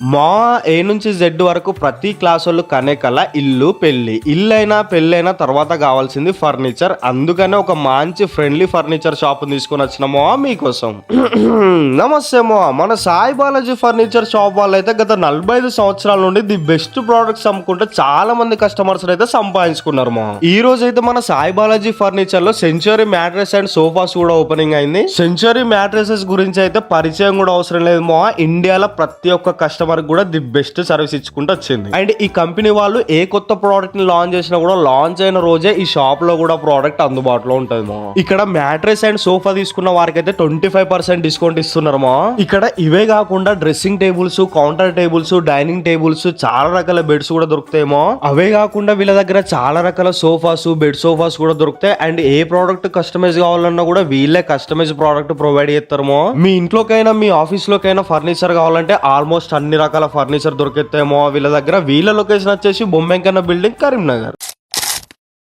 మా ఏ నుంచి జెడ్ వరకు ప్రతి క్లాస్ వాళ్ళు కనే కల ఇల్లు పెళ్లి. ఇల్లైనా పెళ్ళైనా తర్వాత కావాల్సింది ఫర్నిచర్. అందుకనే ఒక మంచి ఫ్రెండ్లీ ఫర్నిచర్ షాప్ తీసుకొని వచ్చినామో మీకోసం. నమస్తే మో, మన సాయి బాలాజీ ఫర్నిచర్ షాప్ వాళ్ళు అయితే గత 45 సంవత్సరాల నుండి ది బెస్ట్ ప్రోడక్ట్స్ అమ్ముకుంటే చాలా మంది కస్టమర్స్ అయితే సంపాదించుకున్నారు మా. ఈ రోజు అయితే మన సాయి బాలాజీ ఫర్నిచర్ లో సెంచరీ మ్యాట్రెస్ అండ్ సోఫాస్ కూడా ఓపెనింగ్ అయింది. సెంచరీ మ్యాట్రెసెస్ గురించి అయితే పరిచయం కూడా అవసరం లేదు మా. ఇండియాలో ప్రతి ఒక్క కస్టమర్ కూడా ది బెస్ట్ సర్వీస్ ఇచ్చుకుంటూ వచ్చింది. అండ్ ఈ కంపెనీ వాళ్ళు ఏ కొత్త ప్రోడక్ట్ ని లాంచ్ చేసినా కూడా లాంచ్ అయిన రోజే ఈ షాప్ లో కూడా ప్రోడక్ట్ అందుబాటులో ఉంటుంది మా. ఇక్కడ మ్యాట్రెస్ అండ్ సోఫా తీసుకున్న వారికి అయితే 25% డిస్కౌంట్ ఇస్తున్నారు మా. ఇక్కడ ఇవే కాకుండా dressing tables, counter tables, dining tables, చాలా రకాల బెడ్స్ కూడా దొరుకుతాయేమో. అవే కాకుండా వీళ్ళ దగ్గర చాలా రకాల సోఫాస్, బెడ్ సోఫాస్ కూడా దొరుకుతాయి. అండ్ ఏ ప్రోడక్ట్ కస్టమైజ్ కావాలన్నా కూడా వీళ్ళే కస్టమైజ్ ప్రోడక్ట్ ప్రొవైడ్ చేస్తారమో. మీ ఇంట్లోకైనా మీ ఆఫీస్ లోకైనా ఫర్నిచర్ కావాలంటే ఆల్మోస్ట్ అన్ని రకాల ఫర్నిచర్ దొరికితేమో వీళ్ళ దగ్గర. వీళ్ళ లొకేషన్ వచ్చేసి బొమ్మెంకన్న బిల్డింగ్, కరీంనగర్.